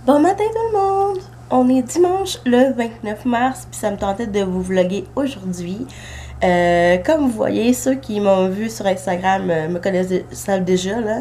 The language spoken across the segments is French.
Bon matin tout le monde! On est dimanche le 29 mars, puis ça me tentait de vous vlogger aujourd'hui. Comme vous voyez, ceux qui m'ont vu sur Instagram me connaissent savent déjà, là.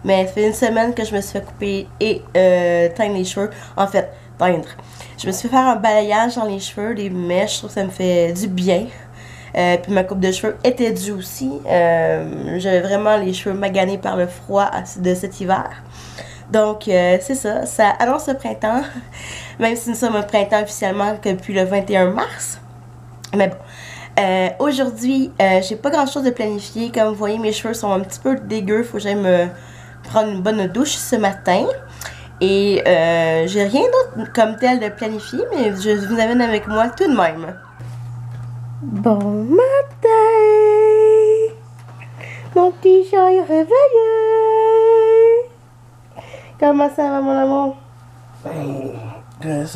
Mais ça fait une semaine que je me suis fait couper et teindre les cheveux. En fait, teindre. Je me suis fait faire un balayage dans les cheveux, des mèches, je trouve que ça me fait du bien. Puis ma coupe de cheveux était due aussi. J'avais vraiment les cheveux maganés par le froid de cet hiver. Donc, c'est ça, ça annonce le printemps, même si nous sommes au printemps officiellement que depuis le 21 mars. Mais bon, aujourd'hui, j'ai pas grand chose de planifié. Comme vous voyez, mes cheveux sont un petit peu dégueux, faut que j'aille me prendre une bonne douche ce matin. Et j'ai rien d'autre comme tel de planifié, mais je vous amène avec moi tout de même. Bon matin! Mon petit chat est réveillé! Comment ça va, mon amour? Ça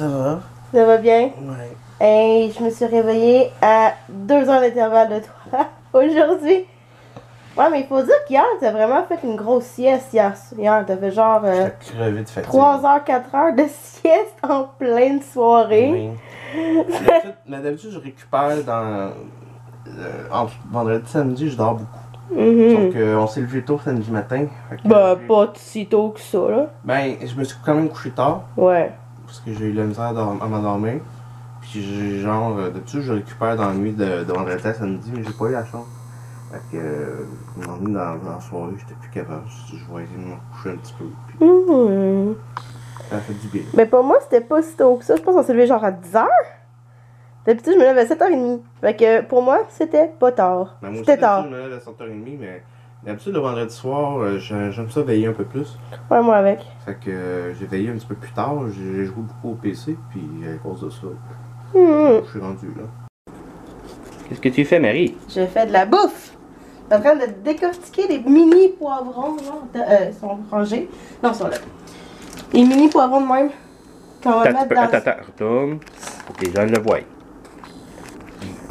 va. Ça va bien? Ouais. Hey, je me suis réveillée à 2 heures d'intervalle de toi aujourd'hui. Ouais, mais il faut dire qu'hier, t'as vraiment fait une grosse sieste hier. T'as fait genre J'étais crevé de fatigue. 3 heures, 4 heures de sieste en pleine soirée. Oui. Mais d'habitude, je récupère entre vendredi et samedi, je dors beaucoup. Donc, on s'est levé tôt samedi matin. Bah, pas si tôt que ça, là. Ben, je me suis quand même couché tard. Ouais. Parce que j'ai eu la misère à m'endormir. Puis, d'habitude, je récupère dans la nuit de vendredi à samedi, mais j'ai pas eu la chance. Fait que, dans la soirée, j'étais plus capable. Je vais essayer de me coucher un petit peu. Puis, ça a fait du bien. Mais pour moi, c'était pas si tôt que ça. Je pense qu'on s'est levé genre à 10 heures. D'habitude, je me lève à 7h30. Fait que pour moi, c'était pas tard. Ben, moi C'était aussi, tard. je me lève à 7h30, mais d'habitude, le vendredi soir, j'aime ça veiller un peu plus. Ouais, moi avec. Fait que j'ai veillé un petit peu plus tard, j'ai joué beaucoup au PC, puis à cause de ça, je suis rendu là. Qu'est-ce que tu fais, Marie? Je fais de la bouffe. Je suis en train de décortiquer des mini poivrons. Ils sont rangés. Non, ils sont là. Les mini poivrons de même. Qu'on va mettre dans... Attends, retourne. Pour que les gens le voient.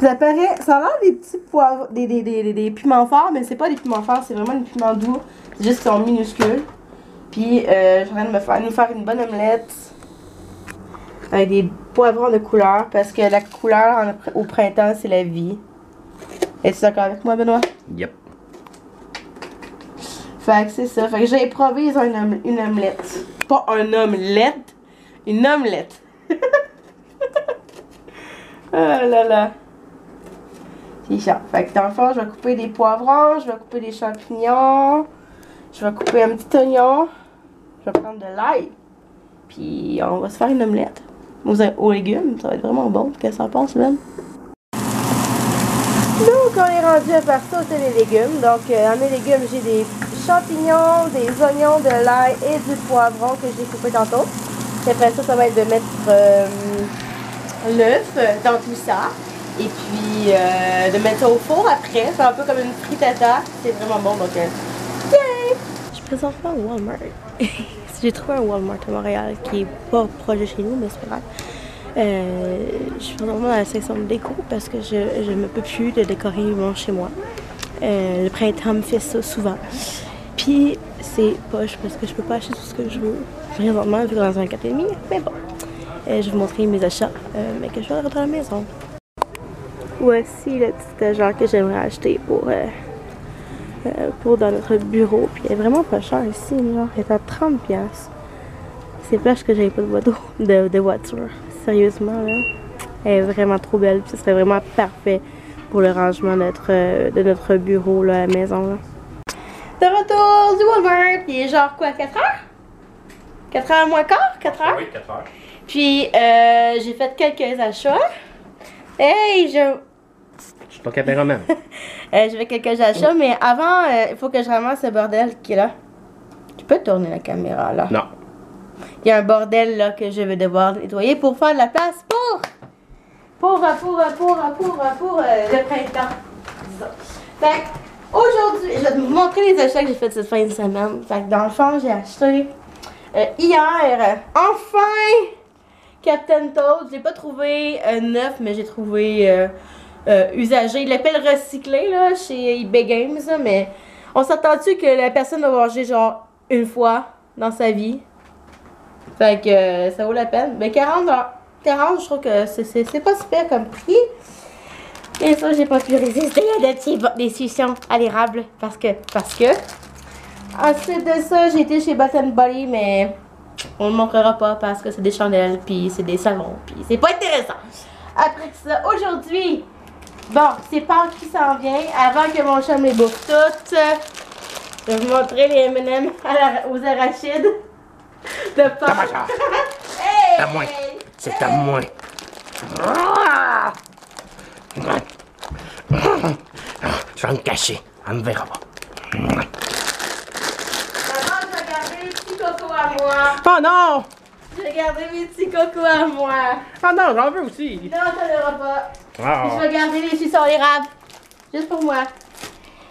Ça paraît, ça a l'air des petits poivrons, des piments forts, mais c'est pas des piments forts, c'est vraiment des piments doux. C'est juste qu'ils sont minuscules. Puis, je suis en train de nous faire une bonne omelette avec des poivrons de couleur, parce que la couleur au printemps, c'est la vie. Es-tu d'accord avec moi, Benoît? Yep. Fait que c'est ça. Fait que j'ai improvise une omelette. Pas un omelette, une omelette. Oh là là. C'est ça. Fait que dans le fond, je vais couper des poivrons, je vais couper des champignons, je vais couper un petit oignon, je vais prendre de l'ail, puis on va se faire une omelette aux légumes. Ça va être vraiment bon. Qu'est-ce que ça pense, même? Donc, on est rendu à faire sauter les légumes. Donc, dans mes légumes, j'ai des champignons, des oignons, de l'ail et du poivron que j'ai coupé tantôt. Et après ça, ça va être de mettre l'œuf dans tout ça. Et puis, de mettre ça au four après. C'est un peu comme une frittata. C'est vraiment bon, donc, yeah! Je suis présentement au Walmart. J'ai trouvé un Walmart à Montréal qui est pas proche de chez nous, mais c'est pas grave. Je suis présentement dans la section de déco parce que je ne peux plus de décorer mon chez moi. Le printemps me fait ça souvent. Puis c'est poche parce que je peux pas acheter tout ce que je veux. Présentement, vu qu'on est dans un 4,5, mais bon. Je vais vous montrer mes achats, mais que je vais rentrer à la maison. Voici le petit étagère que j'aimerais acheter pour dans notre bureau. Puis elle est vraiment pas chère ici, genre, elle est à 30$. C'est plage que j'avais pas de voiture. Sérieusement, là. Elle est vraiment trop belle. Puis ce serait vraiment parfait pour le rangement de notre bureau là, à la maison. Là. De retour du Walmart. Il est genre quoi, 4 heures? 4 heures moins quart? 4 heures? Oui, 4 heures. Puis j'ai fait quelques achats. Hey, Je suis ton caméraman. j'ai fait quelques achats, mais avant, il faut que je ramasse ce bordel qui est là. Tu peux tourner la caméra là? Non. Il y a un bordel là que je vais devoir nettoyer pour faire de la place pour le printemps. Disons. Fait aujourd'hui, je vais vous montrer les achats que j'ai fait cette fin de semaine. Fait que dans le fond, j'ai acheté hier, enfin, Captain Toad. Je l'ai pas trouvé neuf, mais j'ai trouvé usagé. Il l'appelle recyclé là, chez eBay Games, là, mais on s'attend-tu que la personne va manger genre une fois dans sa vie? Fait que ça vaut la peine. Mais 40 $. 40, je trouve que c'est pas super comme prix. Et ça, j'ai pas pu résister à la petite décision à l'érable. Parce que. Ensuite de ça, j'ai été chez Bath Body, mais on ne le montrera pas parce que c'est des chandelles, puis c'est des savons, puis c'est pas intéressant. Après ça, aujourd'hui, bon, c'est Pâques qui s'en vient. Avant que mon chum les bouffe toutes, je vais vous montrer les M&M aux arachides de Pâques. Hey! C'est à moi. C'est à moi. Je vais me cacher. Elle me verra pas. Maman, je vais garder les petits cocos à moi. Oh non! Je vais garder mes petits cocos à moi. Ah non, j'en veux aussi. Non, ça ne l'auras pas. Ah. Je vais garder les suceurs d'érable. Juste pour moi.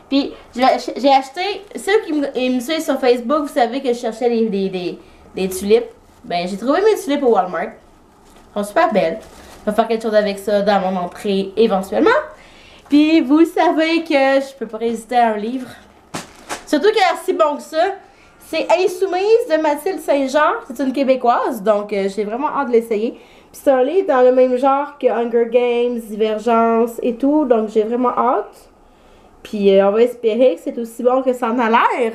Puis, j'ai acheté... Ceux qui me suivent sur Facebook, vous savez que je cherchais des tulipes. Ben, j'ai trouvé mes tulipes au Walmart. Elles sont super belles. Je vais faire quelque chose avec ça dans mon entrée éventuellement. Puis, vous savez que je peux pas résister à un livre. Surtout qu'il est si bon que ça. C'est Insoumise de Mathilde Saint-Jean. C'est une Québécoise, donc j'ai vraiment hâte de l'essayer. Puis c'est un livre dans le même genre que Hunger Games, Divergence et tout, donc j'ai vraiment hâte. Puis on va espérer que c'est aussi bon que ça en a l'air.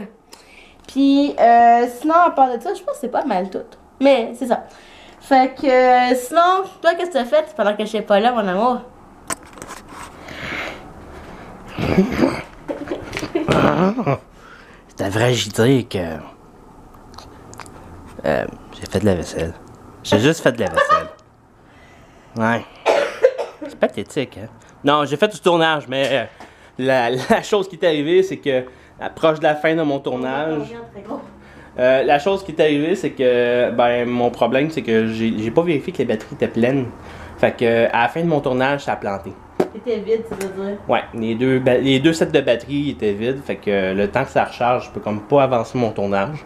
Puis sinon, à part de ça, je pense que c'est pas mal tout. Mais c'est ça. Fait que sinon, toi, qu'est-ce que t'as fait pendant que je suis pas là, mon amour? C'est vrai, j'y dire que. J'ai fait de la vaisselle. J'ai juste fait de la vaisselle. Ouais. C'est pathétique, hein? Non, j'ai fait du tournage, mais la chose qui est arrivée, c'est que, proche de la fin de mon tournage. La chose qui est arrivée, c'est que, ben, mon problème, c'est que j'ai pas vérifié que les batteries étaient pleines. Fait que, à la fin de mon tournage, ça a planté. C'était vide, ça veut dire? Ouais, les deux sets de batterie étaient vides, fait que le temps que ça recharge, je peux comme pas avancer mon tournage.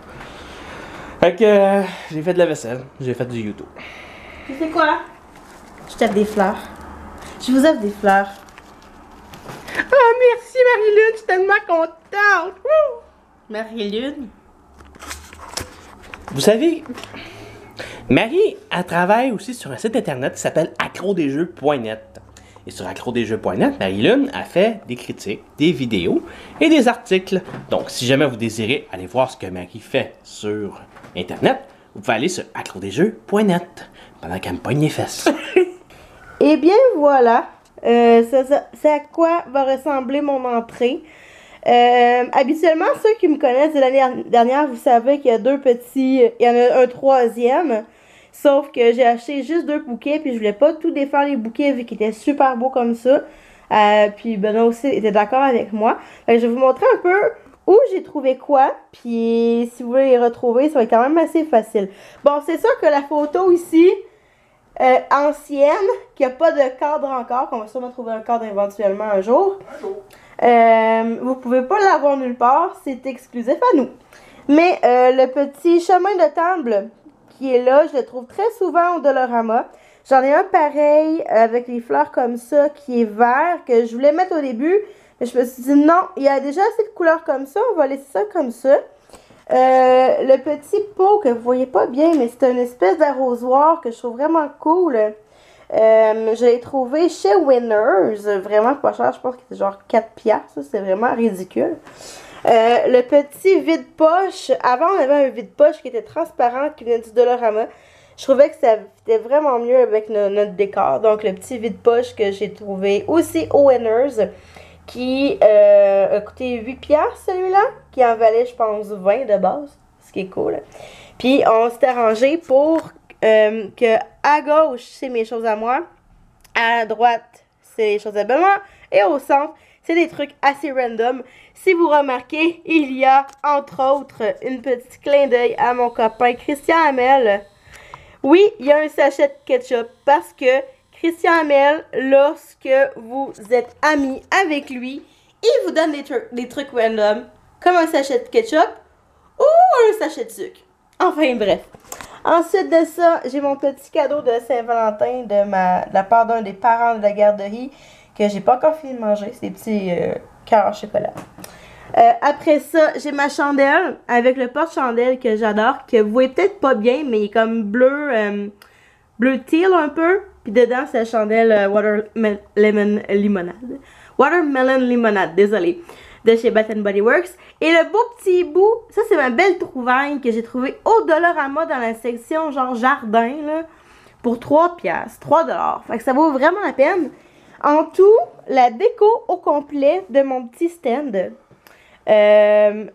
Fait que j'ai fait de la vaisselle, j'ai fait du YouTube. Tu sais quoi? Je t'offre des fleurs. Je vous offre des fleurs. Oh merci Marie-Lune, je suis tellement contente! Wouh! Marie-Lune? Vous savez, Marie, elle travaille aussi sur un site internet qui s'appelle accrodesjeux.net. Et sur accrodesjeux.net, Marie-Lune a fait des critiques, des vidéos et des articles. Donc, si jamais vous désirez aller voir ce que Marie fait sur Internet, vous pouvez aller sur accrodesjeux.net pendant qu'elle me pogne les fesses. Eh bien, voilà. C'est à quoi va ressembler mon entrée. Habituellement, ceux qui me connaissent de l'année dernière, vous savez qu'il y a deux petits... Il y en a un troisième. Sauf que j'ai acheté juste 2 bouquets, puis je voulais pas tout défaire les bouquets vu qu'ils étaient super beaux comme ça. Puis Benoît aussi était d'accord avec moi. Fait que je vais vous montrer un peu où j'ai trouvé quoi. Puis si vous voulez les retrouver, ça va être quand même assez facile. Bon, c'est sûr que la photo ici, ancienne, qu'il n'y a pas de cadre encore, qu'on va sûrement trouver un cadre éventuellement un jour. Vous pouvez pas l'avoir nulle part, c'est exclusif à nous. Mais le petit chemin de table qui est là, je le trouve très souvent au Dollarama. J'en ai un pareil avec les fleurs comme ça qui est vert que je voulais mettre au début, mais je me suis dit non, il y a déjà assez de couleurs comme ça, on va laisser ça comme ça. Le petit pot que vous voyez pas bien, mais c'est une espèce d'arrosoir que je trouve vraiment cool. Je l'ai trouvé chez Winners, vraiment pas cher, je pense que c'est genre 4 piastres, c'est vraiment ridicule. Le petit vide-poche, avant on avait un vide-poche qui était transparent qui venait du Dollarama. Je trouvais que ça fitait vraiment mieux avec notre décor. Donc le petit vide-poche que j'ai trouvé aussi au Winners qui a coûté 8 piastres celui-là, qui en valait je pense 20 de base, ce qui est cool. Puis on s'est arrangé pour que à gauche c'est mes choses à moi, à droite c'est les choses à Benoît et au centre c'est des trucs assez random. Si vous remarquez, il y a entre autres une petite clin d'œil à mon copain Christian Hamel. Oui, il y a un sachet de ketchup parce que Christian Hamel, lorsque vous êtes amis avec lui, il vous donne des trucs random comme un sachet de ketchup ou un sachet de sucre. Enfin bref. Ensuite de ça, j'ai mon petit cadeau de Saint-Valentin de la part d'un des parents de la garderie que j'ai pas encore fini de manger. C'est des petits cœurs au chocolat. Après ça, j'ai ma chandelle avec le porte-chandelle que j'adore, que vous voyez peut-être pas bien, mais il est comme bleu teal un peu. Puis dedans, c'est la chandelle Watermelon Limonade, désolé, de chez Bath Body Works. Et le beau petit bout, ça c'est ma belle trouvaille que j'ai trouvé au Dollarama dans la section genre jardin, là, pour 3 piastres, 3 $. Fait que ça vaut vraiment la peine. En tout, la déco au complet de mon petit stand. 2,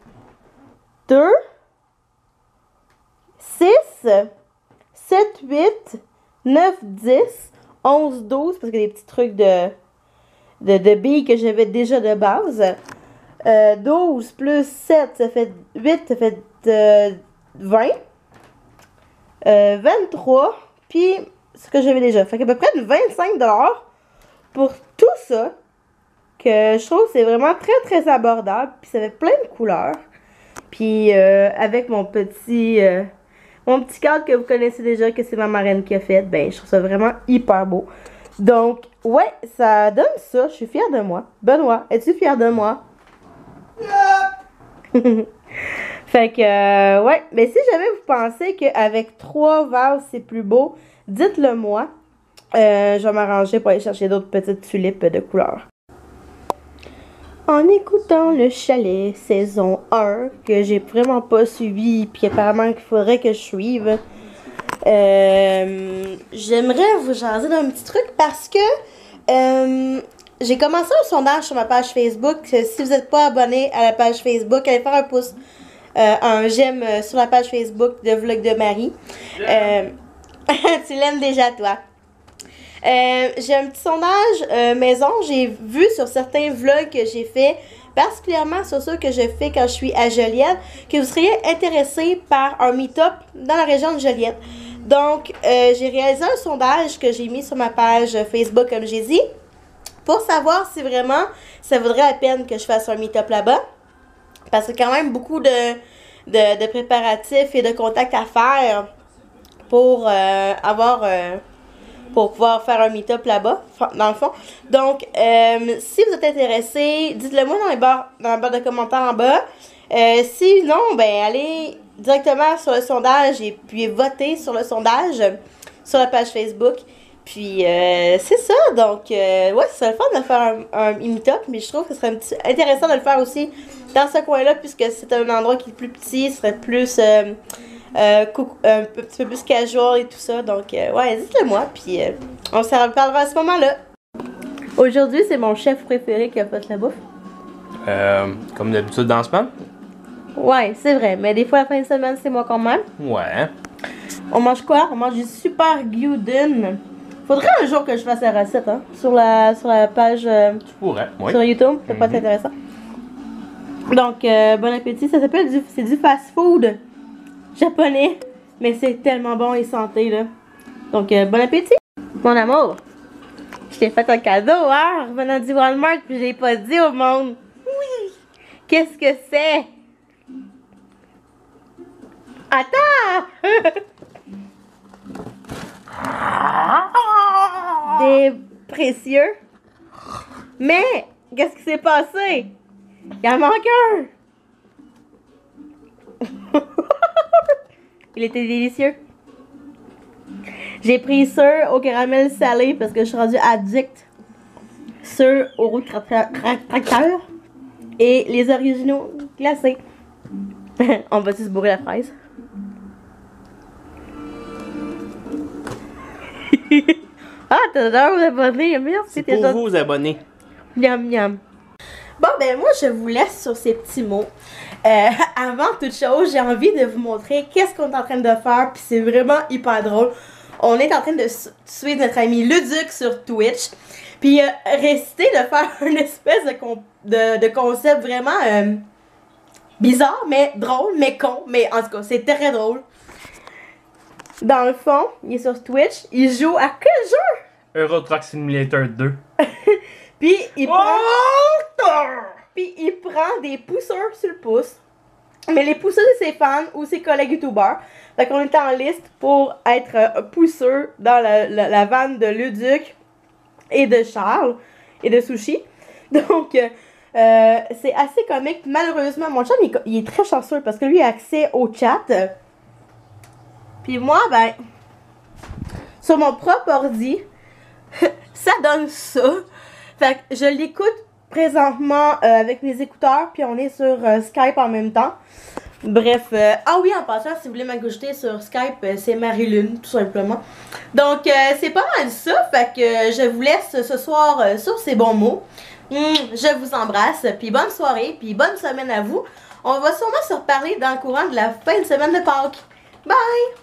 6, 7, 8, 9, 10, 11, 12, parce qu'il y a des petits trucs de billes que j'avais déjà de base. 12 plus 7, ça fait 8, ça fait 20. 23, puis ce que j'avais déjà. Fait qu'à peu près 25 $ pour tout ça, que je trouve c'est vraiment très très abordable, puis ça fait plein de couleurs. Puis avec mon petit cadre que vous connaissez déjà, que c'est ma marraine qui a fait, ben je trouve ça vraiment hyper beau. Donc ouais, ça donne ça, je suis fière de moi. Benoît, es-tu fière de moi? Fait que ouais, mais si jamais vous pensez qu'avec 3 vases c'est plus beau, dites-le moi. Je vais m'arranger pour aller chercher d'autres petites tulipes de couleur. En écoutant le chalet saison 1, que j'ai vraiment pas suivi, puis apparemment qu'il faudrait que je suive, j'aimerais vous jaser d'un petit truc parce que j'ai commencé un sondage sur ma page Facebook. Si vous n'êtes pas abonné à la page Facebook, allez faire un pouce, un j'aime sur la page Facebook de Vlog de Marie. Tu l'aimes déjà, toi. J'ai un petit sondage maison. J'ai vu sur certains vlogs que j'ai fait, particulièrement sur ceux que je fais quand je suis à Joliette, que vous seriez intéressé par un meet-up dans la région de Joliette. Donc, j'ai réalisé un sondage que j'ai mis sur ma page Facebook, comme j'ai dit, pour savoir si vraiment ça vaudrait la peine que je fasse un meet-up là-bas. Parce que quand même beaucoup de préparatifs et de contacts à faire pour pour pouvoir faire un meet-up là-bas, dans le fond. Donc, si vous êtes intéressé, dites-le moi dans la barre de commentaires en bas. Sinon, ben allez directement sur le sondage et puis votez sur le sondage sur la page Facebook. Puis, c'est ça. Donc, ouais, ce serait le fun de faire un meet-up, mais je trouve que ce serait intéressant de le faire aussi dans ce coin-là, puisque c'est un endroit qui est plus petit, ce serait plus... un petit peu plus casual et tout ça. Donc, ouais, dites-le moi, puis on s'en reparlera à ce moment-là. Aujourd'hui, c'est mon chef préféré qui a fait la bouffe. Comme d'habitude dans la semaine? Ouais, c'est vrai, mais des fois, la fin de semaine, c'est moi quand même. Ouais. On mange quoi? On mange du super gluten. Faudrait un jour que je fasse la recette, hein, sur la page Tu pourrais, oui. sur YouTube. Ça peut être intéressant. Donc, bon appétit. Ça s'appelle c'est du fast-food japonais, mais c'est tellement bon et santé, là. Donc, bon appétit, mon amour. Je t'ai fait un cadeau, hein, revenant du Walmart, puis je l'ai pas dit au monde. Oui. Qu'est-ce que c'est? Attends! Des précieux. Mais, qu'est-ce qui s'est passé? Il en manque un. Il était délicieux. J'ai pris ceux au caramel salé parce que je suis rendue addict. Ceux au roux de tracteur. Et les originaux glacés. On va-tu se bourrer la fraise? Ah, t'adores vous abonner. Merci. C'est pour vous abonner. Miam, miam. Bon, ben moi, je vous laisse sur ces petits mots. Avant toute chose, j'ai envie de vous montrer qu'est-ce qu'on est en train de faire, puis c'est vraiment hyper drôle. On est en train de suivre notre ami Luduc sur Twitch, puis réciter de faire une espèce de concept vraiment bizarre, mais drôle, mais con, mais en tout cas, c'est très drôle. Dans le fond, il est sur Twitch, il joue à quel jeu? Euro Truck Simulator 2. Puis il prend des pousseurs sur le pouce. Mais les pousseurs de ses fans ou ses collègues youtubeurs. Fait qu'on est en liste pour être pousseur dans la vanne de Luduc et de Charles et de Sushi. Donc, C'est assez comique. Malheureusement, mon chum, il est très chanceux parce que lui a accès au chat. Puis moi, ben, sur mon propre ordi, ça donne ça. Fait que je l'écoute présentement avec mes écouteurs, puis on est sur Skype en même temps. Bref, ah oui, en passant, si vous voulez m'ajouter sur Skype, c'est Marie-Lune, tout simplement. Donc, c'est pas mal ça, fait que je vous laisse ce soir sur ces bons mots. Je vous embrasse, puis bonne soirée, puis bonne semaine à vous. On va sûrement se reparler dans le courant de la fin de semaine de Pâques. Bye!